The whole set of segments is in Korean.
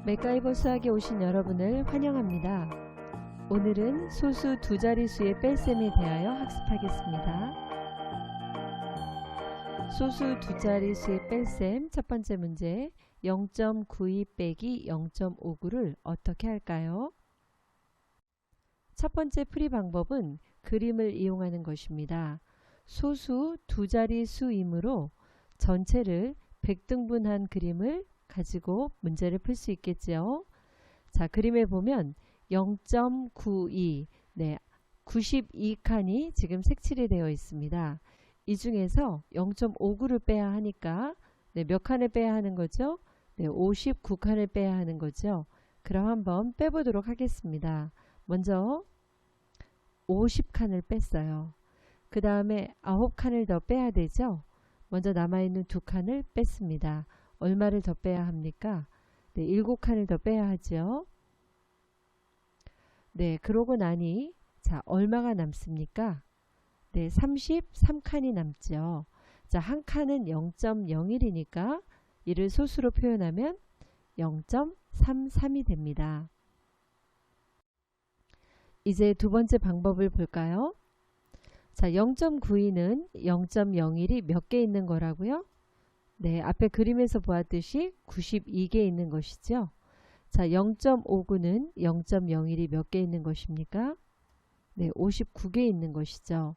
맥가이버 수학에 오신 여러분을 환영합니다. 오늘은 소수 두 자릿수의 뺄셈에 대하여 학습하겠습니다. 소수 두 자릿수의 뺄셈 첫 번째 문제 0.92 빼기 0.59를 어떻게 할까요? 첫 번째 풀이 방법은 그림을 이용하는 것입니다. 소수 두 자릿수이므로 전체를 백등분한 그림을 가지고 문제를 풀 수 있겠죠. 자, 그림에 보면 0.92, 92칸이 지금 색칠이 되어 있습니다. 이 중에서 0.59를 빼야 하니까 몇 칸을 빼야 하는 거죠? 59칸을 빼야 하는 거죠. 그럼 한번 빼보도록 하겠습니다. 먼저 50칸을 뺐어요. 그 다음에 9칸을 더 빼야 되죠. 먼저 남아있는 2칸을 뺐습니다. 얼마를 더 빼야 합니까? 7칸을 더 빼야 하죠. 그러고 나니 자, 얼마가 남습니까? 33칸이 남죠. 자, 한 칸은 0.01이니까 이를 소수로 표현하면 0.33이 됩니다. 이제 두 번째 방법을 볼까요? 자, 0.92는 0.01이 몇 개 있는 거라고요? 앞에 그림에서 보았듯이 92개 있는 것이죠. 자, 0.59는 0.01이 몇 개 있는 것입니까? 59개 있는 것이죠.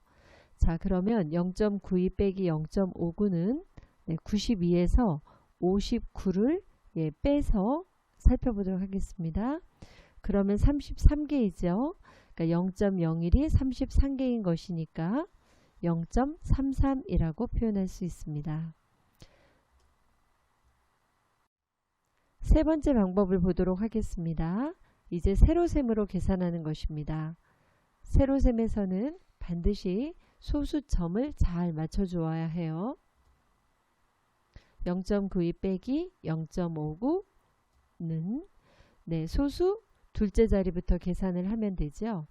자, 그러면 0.92 빼기 0.59는 92에서 59를 빼서 살펴보도록 하겠습니다. 그러면 33개이죠. 그러니까 0.01이 33개인 것이니까 0.33이라고 표현할 수 있습니다. 세 번째 방법을 보도록 하겠습니다. 이제 세로셈으로 계산하는 것입니다. 세로셈에서는 반드시 소수점을 잘 맞춰 주어야 해요. 0.92 빼기 0.59는 소수 둘째 자리부터 계산을 하면 되죠.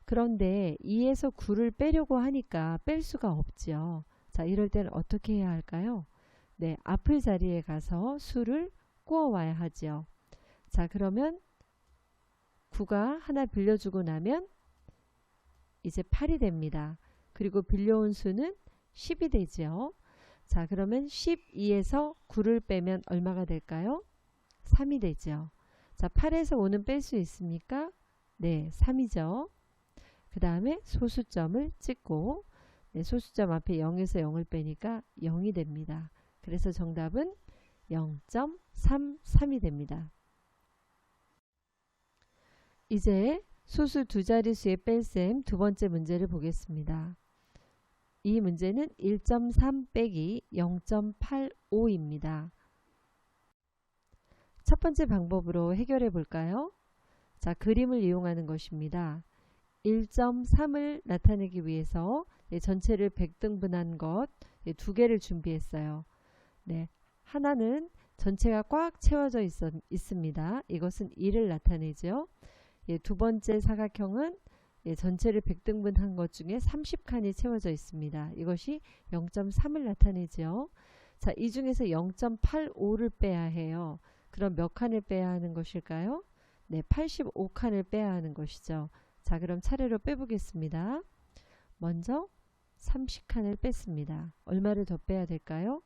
그런데 2에서 9를 빼려고 하니까 뺄 수가 없죠. 자, 이럴 때는 어떻게 해야 할까요? 앞을 자리에 가서 수를 꾸어 와야 하죠. 자, 그러면 9가 하나 빌려주고 나면 이제 8이 됩니다. 그리고 빌려온 수는 10이 되죠. 자, 그러면 12에서 9를 빼면 얼마가 될까요? 3이 되죠. 자, 8에서 5는 뺄 수 있습니까? 3이죠. 그 다음에 소수점을 찍고 소수점 앞에 0에서 0을 빼니까 0이 됩니다. 그래서 정답은 0.33이 됩니다. 이제 소수 두 자릿수의 뺄셈 두 번째 문제를 보겠습니다. 이 문제는 1.3 빼기 0.85입니다. 첫 번째 방법으로 해결해 볼까요? 자, 그림을 이용하는 것입니다. 1.3을 나타내기 위해서 전체를 백등분한 것 두 개를 준비했어요. 하나는 전체가 꽉 채워져 있습니다. 이것은 2를 나타내죠. 두 번째 사각형은 전체를 백등분한 것 중에 30칸이 채워져 있습니다. 이것이 0.3을 나타내죠. 자, 이 중에서 0.85를 빼야 해요. 그럼 몇 칸을 빼야 하는 것일까요? 85칸을 빼야 하는 것이죠. 자, 그럼 차례로 빼보겠습니다. 먼저 30칸을 뺐습니다. 얼마를 더 빼야 될까요?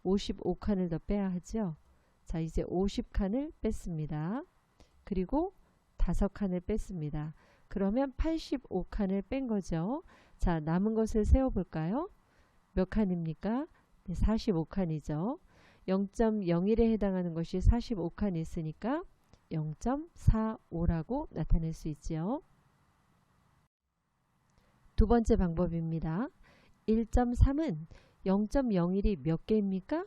55칸을 더 빼야 하죠. 자, 이제 50칸을 뺐습니다. 그리고 5칸을 뺐습니다. 그러면 85칸을 뺀 거죠. 자, 남은 것을 세어볼까요? 몇 칸입니까? 45칸이죠. 0.01에 해당하는 것이 45칸이 있으니까 0.45라고 나타낼 수 있지요. 두 번째 방법입니다. 1.3은 0.01이 몇 개입니까?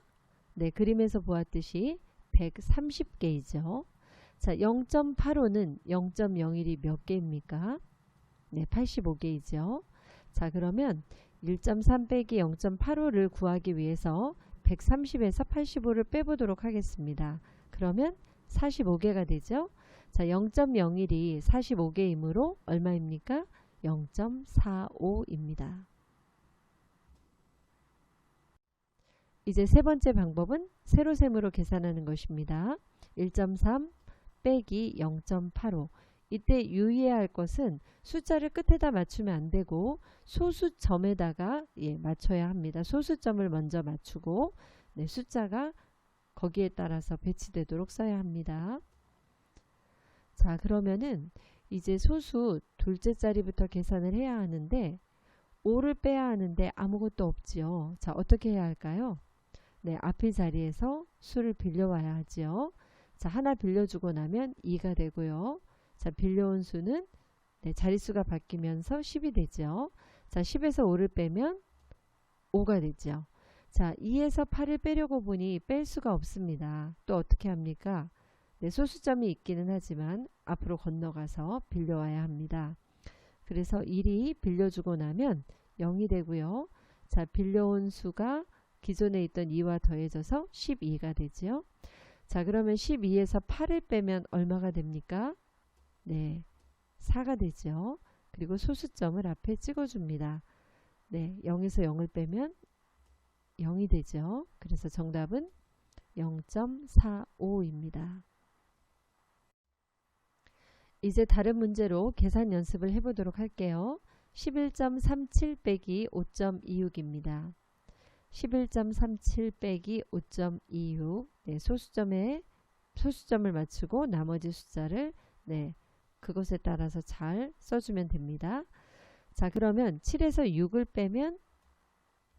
그림에서 보았듯이 130개이죠. 자, 0.85는 0.01이 몇 개입니까? 85개이죠. 자, 그러면 1.3 빼기 0.85를 구하기 위해서 130에서 85를 빼보도록 하겠습니다. 그러면 45개가 되죠. 자, 0.01이 45개이므로 얼마입니까? 0.45입니다. 이제 세 번째 방법은 세로셈으로 계산하는 것입니다. 1.3 빼기 0.85. 이때 유의해야 할 것은 숫자를 끝에다 맞추면 안 되고 소수점에다가 맞춰야 합니다. 소수점을 먼저 맞추고 숫자가 거기에 따라서 배치되도록 써야 합니다. 자, 그러면은 이제 소수 둘째 자리부터 계산을 해야 하는데 5를 빼야 하는데 아무것도 없지요. 자, 어떻게 해야 할까요? 앞의 자리에서 수를 빌려와야 하지요. 자, 하나 빌려주고 나면 2가 되고요. 자, 빌려온 수는 자릿수가 바뀌면서 10이 되죠. 자, 10에서 5를 빼면 5가 되죠. 자, 2에서 8을 빼려고 보니 뺄 수가 없습니다. 또 어떻게 합니까? 소수점이 있기는 하지만 앞으로 건너가서 빌려와야 합니다. 그래서 1이 빌려주고 나면 0이 되고요. 자, 빌려온 수가 기존에 있던 2와 더해져서 12가 되죠. 자, 그러면 12에서 8을 빼면 얼마가 됩니까? 4가 되죠. 그리고 소수점을 앞에 찍어줍니다. 0에서 0을 빼면 0이 되죠. 그래서 정답은 0.45입니다. 이제 다른 문제로 계산 연습을 해보도록 할게요. 11.37 빼기 5.26입니다. 11.37 빼기 5.26 소수점을 맞추고 나머지 숫자를 그것에 따라서 잘 써주면 됩니다. 자, 그러면 7에서 6을 빼면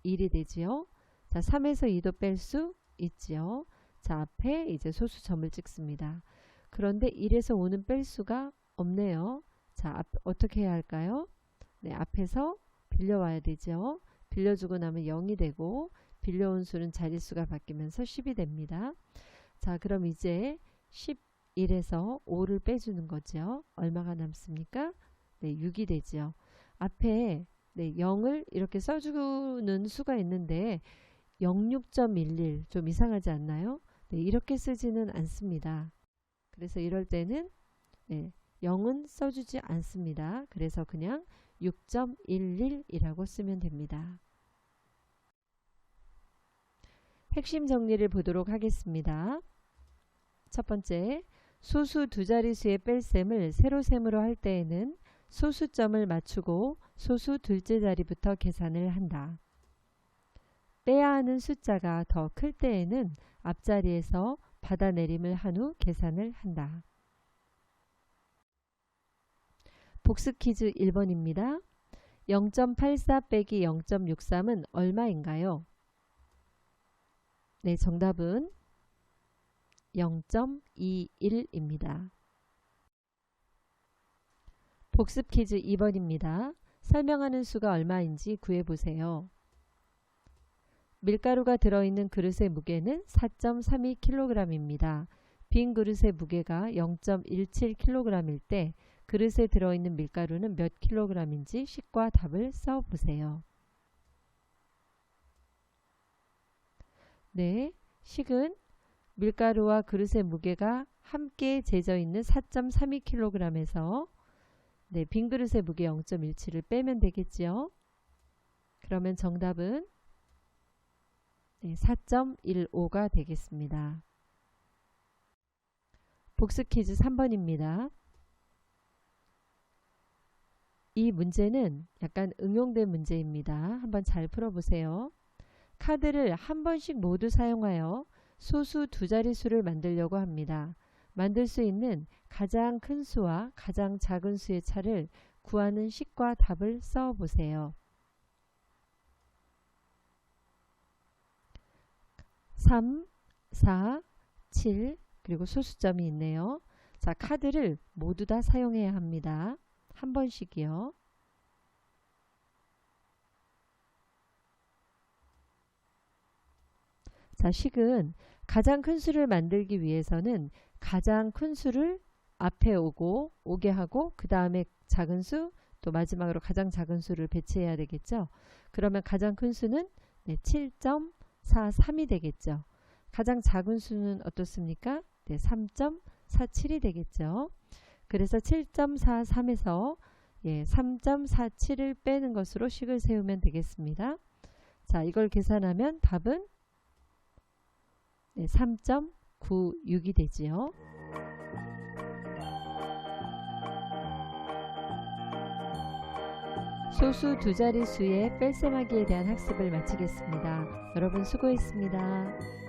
1이 되지요. 자, 3에서 2도 뺄 수 있지요. 자, 앞에 이제 소수점을 찍습니다. 그런데 1에서 5는 뺄 수가 없네요. 자, 어떻게 해야 할까요? 앞에서 빌려와야 되죠. 빌려주고 나면 0이 되고 빌려온 수는 자릿수가 바뀌면서 10이 됩니다. 자, 그럼 이제 11에서 5를 빼주는 거죠. 얼마가 남습니까? 6이 되죠. 앞에 0을 이렇게 써주는 수가 있는데 06.11 좀 이상하지 않나요? 이렇게 쓰지는 않습니다. 그래서 이럴 때는 0은 써주지 않습니다. 그래서 그냥 6.11이라고 쓰면 됩니다. 핵심 정리를 보도록 하겠습니다. 첫 번째, 소수 두 자릿수의 뺄셈을 세로셈으로 할 때에는 소수점을 맞추고 소수 둘째 자리부터 계산을 한다. 빼야 하는 숫자가 더 클 때에는 앞자리에서 받아내림을 한 후 계산을 한다. 복습 퀴즈 1번입니다. 0.84 빼기 0.63은 얼마인가요? 정답은 0.21입니다. 복습 퀴즈 2번입니다. 설명하는 수가 얼마인지 구해보세요. 밀가루가 들어있는 그릇의 무게는 4.32kg입니다. 빈 그릇의 무게가 0.17kg일 때 그릇에 들어있는 밀가루는 몇 kg인지 식과 답을 써보세요. 식은 밀가루와 그릇의 무게가 함께 재져 있는 4.32kg에서 빈 그릇의 무게 0.17을 빼면 되겠죠. 그러면 정답은 4.15가 되겠습니다. 복습 퀴즈 3번입니다. 이 문제는 약간 응용된 문제입니다. 한번 잘 풀어보세요. 카드를 한 번씩 모두 사용하여 소수 두 자릿수를 만들려고 합니다. 만들 수 있는 가장 큰 수와 가장 작은 수의 차를 구하는 식과 답을 써보세요. 3, 4, 7 그리고 소수점이 있네요. 자, 카드를 모두 다 사용해야 합니다. 한 번씩이요. 자, 식은 가장 큰 수를 만들기 위해서는 가장 큰 수를 앞에 오게 하고 그 다음에 작은 수, 또 마지막으로 가장 작은 수를 배치해야 되겠죠. 그러면 가장 큰 수는 7.43이 되겠죠. 가장 작은 수는 어떻습니까? 3.47이 되겠죠. 그래서 7.43에서 3.47을 빼는 것으로 식을 세우면 되겠습니다. 자, 이걸 계산하면 답은 3.96이 되지요. 소수 두 자릿수의 뺄셈하기에 대한 학습을 마치겠습니다. 여러분 수고했습니다.